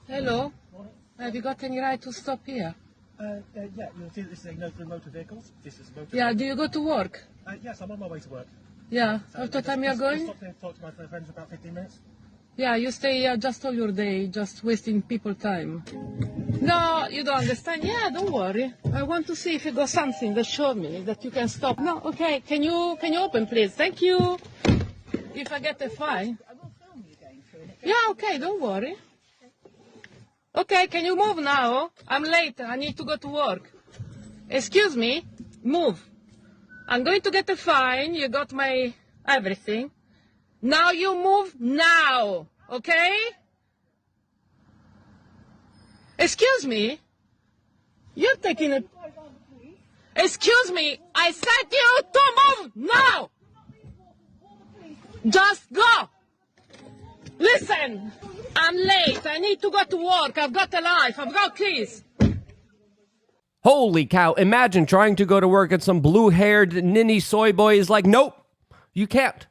Hello. Have you got any right to stop here? Yeah, you'll see that this is a no through motor vehicles. This is motor Yeah, vehicles. do you go to work? Yes, I'm on my way to work. Yeah. What time you're going? Stop here to talk to my friends for about 15 minutes. Yeah, you stay here just all your day, just wasting people time. No, you don't understand. Yeah, don't worry. I want to see if you got something that show me that you can stop. No, okay. Can you open, please? Thank you. If I get a fine. I will film you going through it. Yeah, okay. Don't worry. Okay, can you move now? I'm late. I need to go to work. Excuse me. Move. I'm going to get a fine. You got my everything. Now you move now, okay? Excuse me? You're taking a... Excuse me, I said you to move now! Just go! Listen, I'm late, I need to go to work, I've got a life, I've got kids. Holy cow, imagine trying to go to work and some blue-haired ninny soy boy is like, nope, you can't.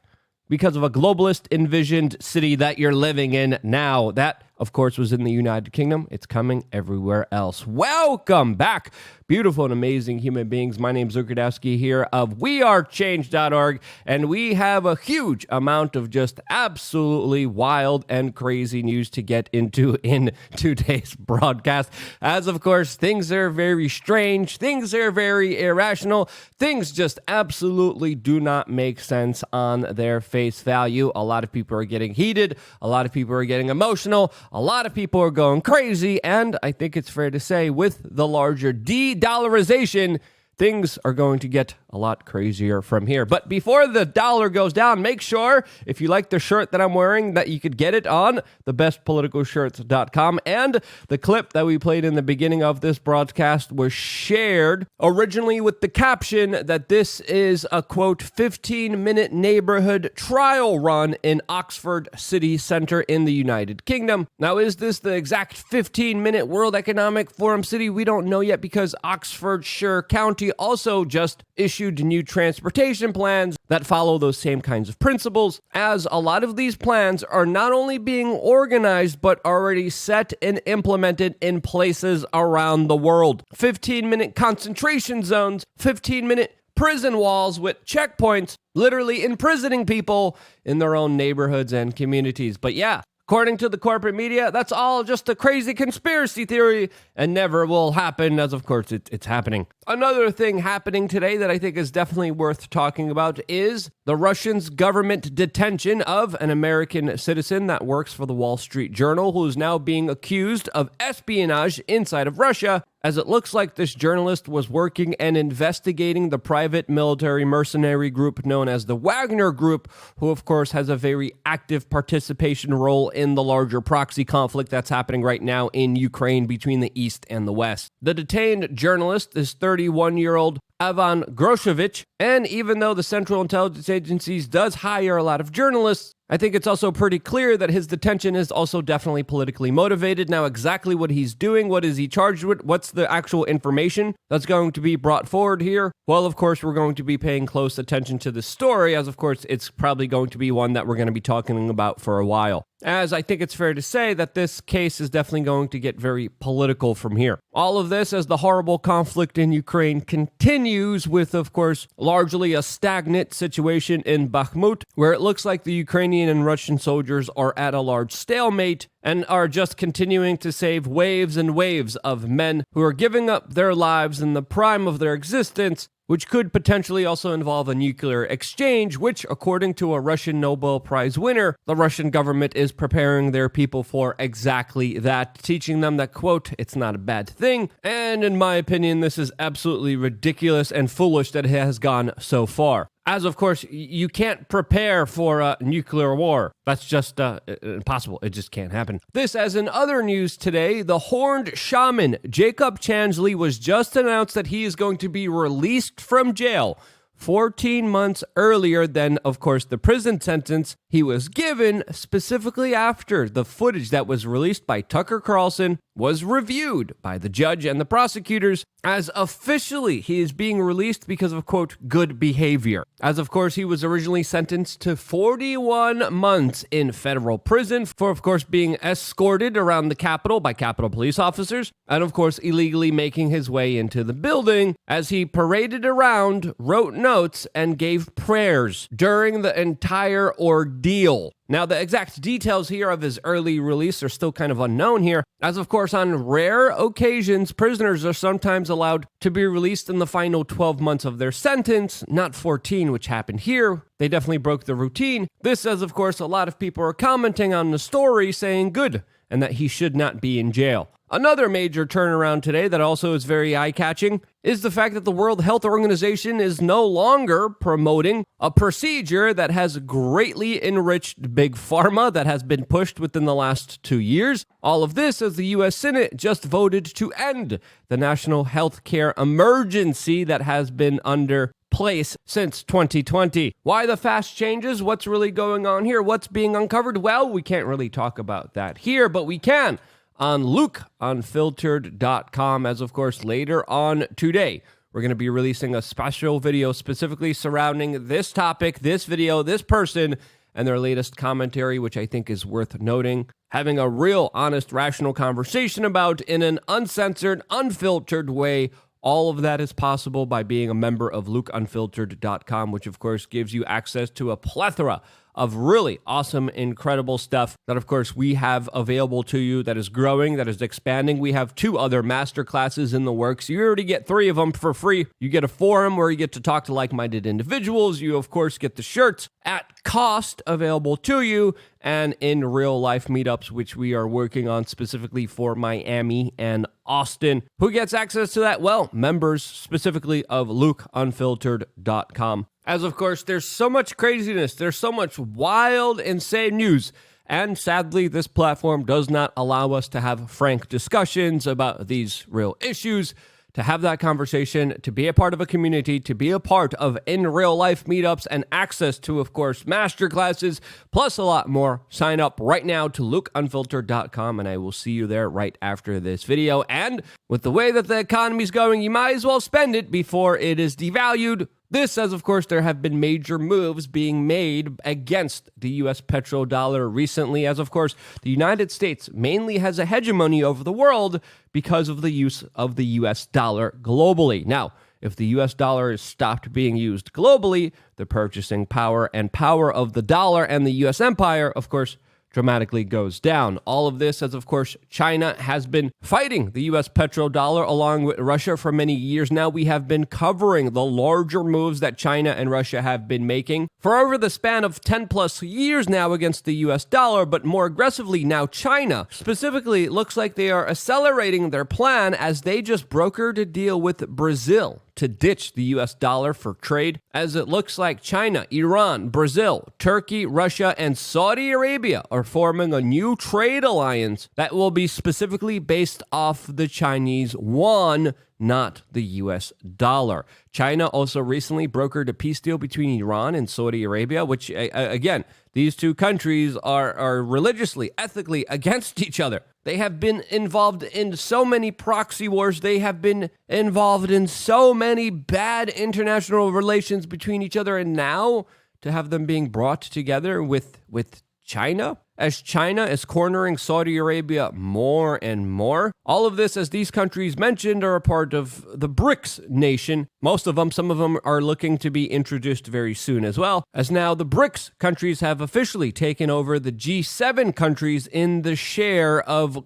Because of a globalist envisioned city that you're living in now. That, of course, was in the United Kingdom. It's coming everywhere else. Welcome back, beautiful and amazing human beings. My name's Zukradowski here of wearechange.org, and we have a huge amount of just absolutely wild and crazy news to get into in today's broadcast. As, of course, things are very strange, things are very irrational, things just absolutely do not make sense on their face value. A lot of people are getting heated, a lot of people are getting emotional, a lot of people are going crazy, and I think it's fair to say with the larger de-dollarization, things are going to get a lot crazier from here. But before the dollar goes down, make sure, if you like the shirt that I'm wearing, that you could get it on thebestpoliticalshirts.com. And the clip that we played in the beginning of this broadcast was shared originally with the caption that this is a, quote, 15-minute neighborhood trial run in Oxford city centre in the United Kingdom. Now, is this the exact 15-minute World Economic Forum city? We don't know yet because Oxfordshire County also just issued new transportation plans that follow those same kinds of principles, as a lot of these plans are not only being organized but already set and implemented in places around the world. 15-minute concentration zones, 15-minute prison walls with checkpoints, literally imprisoning people in their own neighborhoods and communities. But yeah, according to the corporate media, that's all just a crazy conspiracy theory and never will happen, as of course it's happening. Another thing happening today that I think is definitely worth talking about is the Russians' government detention of an American citizen that works for the Wall Street Journal, who is now being accused of espionage inside of Russia, as it looks like this journalist was working and investigating the private military mercenary group known as the Wagner Group, who of course has a very active participation role in the larger proxy conflict that's happening right now in Ukraine between the East and the West. The detained journalist is 31-year-old Ivan Groshevich, and even though the Central Intelligence Agencies does hire a lot of journalists, I think it's also pretty clear that his detention is also definitely politically motivated. Now, exactly what he's doing, what is he charged with, what's the actual information that's going to be brought forward here? Well, of course, we're going to be paying close attention to this story, as of course, it's probably going to be one that we're going to be talking about for a while. As I think it's fair to say that this case is definitely going to get very political from here. All of this as the horrible conflict in Ukraine continues with, of course, largely a stagnant situation in Bakhmut, where it looks like the Ukrainian and Russian soldiers are at a large stalemate and are just continuing to save waves and waves of men who are giving up their lives in the prime of their existence, which could potentially also involve a nuclear exchange, which, according to a Russian Nobel Prize winner, the Russian government is preparing their people for exactly that, teaching them that, quote, it's not a bad thing. And in my opinion, this is absolutely ridiculous and foolish that it has gone so far. As, of course, you can't prepare for a nuclear war. That's just impossible. It just can't happen. This, as in other news today, the horned shaman Jacob Chansley was just announced that he is going to be released from jail 14 months earlier than, of course, the prison sentence he was given, specifically after the footage that was released by Tucker Carlson was reviewed by the judge and the prosecutors as officially he is being released because of, quote, good behavior. As of course, he was originally sentenced to 41 months in federal prison for, of course, being escorted around the Capitol by Capitol police officers and, of course, illegally making his way into the building as he paraded around, wrote notes, and gave prayers during the entire ordeal. Now, the exact details here of his early release are still kind of unknown here, as of course, on rare occasions, prisoners are sometimes allowed to be released in the final 12 months of their sentence, not 14, which happened here. They definitely broke the routine. This, as of course, a lot of people are commenting on the story saying good, and that he should not be in jail. Another major turnaround today that also is very eye-catching is the fact that the World Health Organization is no longer promoting a procedure that has greatly enriched Big Pharma that has been pushed within the last 2 years. All of this as the U.S. Senate just voted to end the national health care emergency that has been under place since 2020. Why the fast changes? What's really going on here? What's being uncovered? Well, we can't really talk about that here, but we can on LukeUnfiltered.com, as of course later on today. We're going to be releasing a special video specifically surrounding this topic, this video, this person, and their latest commentary, which I think is worth noting. Having a real, honest, rational conversation about in an uncensored, unfiltered way. All of that is possible by being a member of LukeUnfiltered.com, which of course gives you access to a plethora of really awesome, incredible stuff that, of course, we have available to you that is growing, that is expanding. We have 2 other masterclasses in the works. You already get 3 of them for free. You get a forum where you get to talk to like-minded individuals. You, of course, get the shirts at cost available to you and in real-life meetups, which we are working on specifically for Miami and Austin. Who gets access to that? Well, members specifically of LukeUnfiltered.com. As of course, there's so much craziness, there's so much wild, insane news, and sadly, this platform does not allow us to have frank discussions about these real issues, to have that conversation, to be a part of a community, to be a part of in real life meetups, and access to, of course, masterclasses, plus a lot more. Sign up right now to LukeUnfiltered.com, and I will see you there right after this video. And with the way that the economy's going, you might as well spend it before it is devalued. This, as of course, there have been major moves being made against the U.S. petrodollar recently, as of course, the United States mainly has a hegemony over the world because of the use of the U.S. dollar globally. Now, if the U.S. dollar is stopped being used globally, the purchasing power and power of the dollar and the U.S. empire, of course, dramatically goes down. All of this as, of course, China has been fighting the U.S. petrodollar along with Russia for many years now. We have been covering the larger moves that China and Russia have been making for over the span of 10 plus years now against the U.S. dollar, but more aggressively now China. Specifically, it looks like they are accelerating their plan as they just brokered a deal with Brazil to ditch the U.S. dollar for trade, as it looks like China, Iran, Brazil, Turkey, Russia, and Saudi Arabia are forming a new trade alliance that will be specifically based off the Chinese yuan, not the U.S. dollar. China also recently brokered a peace deal between Iran and Saudi Arabia, which, again, these 2 countries are religiously, ethically against each other. They have been involved in so many proxy wars. They have been involved in so many bad international relations between each other. And now to have them being brought together with China, as China is cornering Saudi Arabia more and more. All of this, as these countries mentioned, are a part of the BRICs nation. Most of them, some of them are looking to be introduced very soon as well, as now the BRICs countries have officially taken over the G7 countries in the share of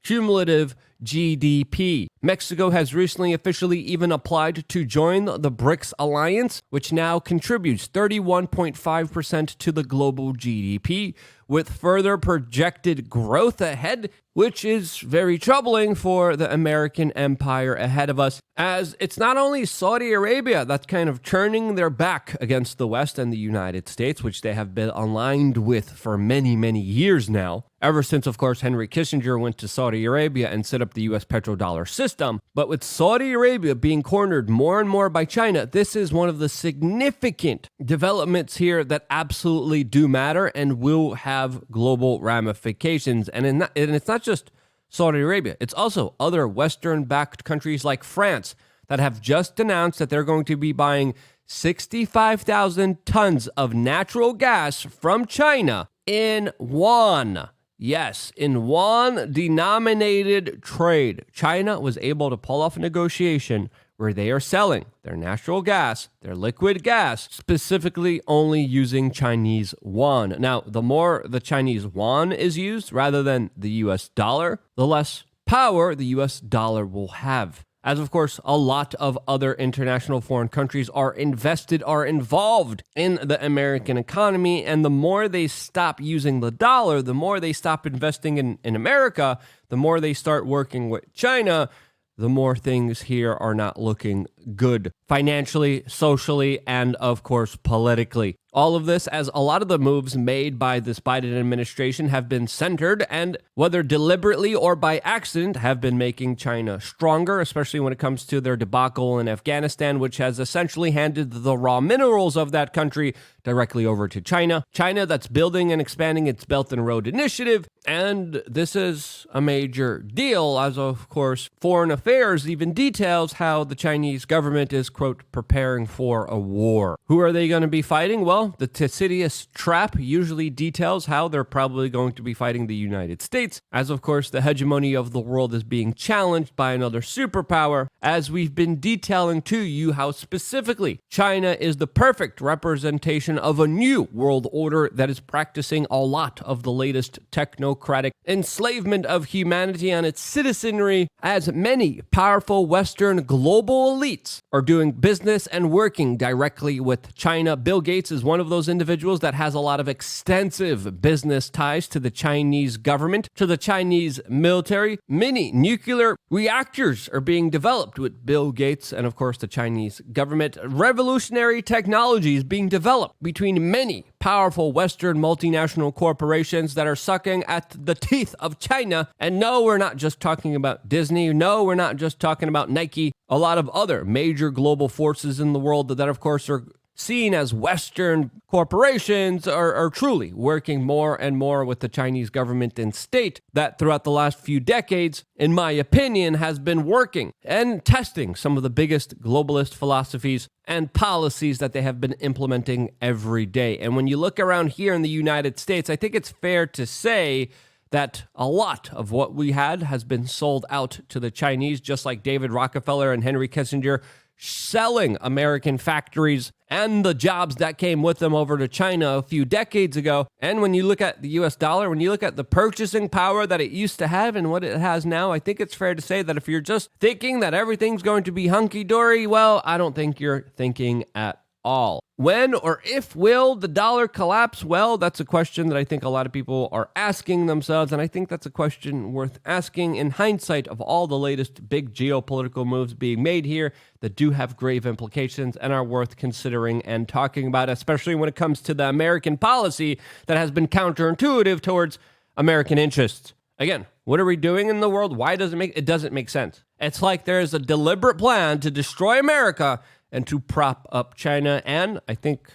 cumulative GDP. Mexico has recently officially even applied to join the BRICS alliance, which now contributes 31.5% to the global GDP, with further projected growth ahead, which is very troubling for the American empire ahead of us, as it's not only Saudi Arabia that's kind of turning their back against the West and the United States, which they have been aligned with for many, many years now, ever since, of course, Henry Kissinger went to Saudi Arabia and set up the U.S. petrodollar system. But with Saudi Arabia being cornered more and more by China, this is one of the significant developments here that absolutely do matter and will have global ramifications. And it's not just Saudi Arabia. It's also other Western-backed countries like France that have just announced that they're going to be buying 65,000 tons of natural gas from China in yuan. Yes, in yuan-denominated trade. China was able to pull off a negotiation where they are selling their natural gas, their liquid gas, specifically only using Chinese yuan. Now, the more the Chinese yuan is used rather than the US dollar, the less power the US dollar will have. As of course, a lot of other international foreign countries are involved in the American economy, and the more they stop using the dollar, the more they stop investing in America, the more they start working with China, the more things here are not looking good financially, socially, and of course, politically. All of this as a lot of the moves made by this Biden administration have been centered and, whether deliberately or by accident, have been making China stronger, especially when it comes to their debacle in Afghanistan, which has essentially handed the raw minerals of that country directly over to China. China that's building and expanding its Belt and Road Initiative, and this is a major deal, as of course, Foreign Affairs even details how the Chinese government is, quote, preparing for a war. Who are they going to be fighting? Well, the Thucydides trap usually details how they're probably going to be fighting the United States, as of course the hegemony of the world is being challenged by another superpower, as we've been detailing to you how specifically China is the perfect representation of a new world order that is practicing a lot of the latest technocratic enslavement of humanity and its citizenry, as many powerful Western global elites are doing business and working directly with China. Bill Gates is one of those individuals that has a lot of extensive business ties to the Chinese government, to the Chinese military. Many nuclear reactors are being developed with Bill Gates and, of course, the Chinese government. Revolutionary technology is being developed between many powerful Western multinational corporations that are sucking at the teeth of China. And no, we're not just talking about Disney. No, we're not just talking about Nike. A lot of other major global forces in the world that, of course, are seen as Western corporations are truly working more and more with the Chinese government and state that throughout the last few decades, in my opinion, has been working and testing some of the biggest globalist philosophies and policies that they have been implementing every day. And when you look around here in the United States, I think it's fair to say that a lot of what we had has been sold out to the Chinese, just like David Rockefeller and Henry Kissinger selling American factories and the jobs that came with them over to China a few decades ago. And when you look at the US dollar, when you look at the purchasing power that it used to have and what it has now, I think it's fair to say that if you're just thinking that everything's going to be hunky-dory, well, I don't think you're thinking at all. When or if will the dollar collapse? Well, that's a question that I think a lot of people are asking themselves, and I think that's a question worth asking in hindsight of all the latest big geopolitical moves being made here that do have grave implications and are worth considering and talking about, especially when it comes to the American policy that has been counterintuitive towards American interests. Again, what are we doing in the world? Why does it doesn't make sense? It's like there's a deliberate plan to destroy America and to prop up China, and I think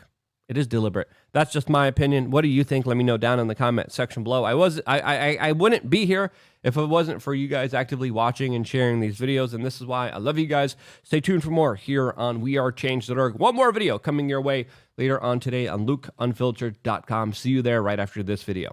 it is deliberate. That's just my opinion. What do you think? Let me know down in the comment section below. I wouldn't be here if it wasn't for you guys actively watching and sharing these videos, and this is why I love you guys. Stay tuned for more here on wearechange.org. One more video coming your way later on today on lukeunfiltered.com. See you there right after this video.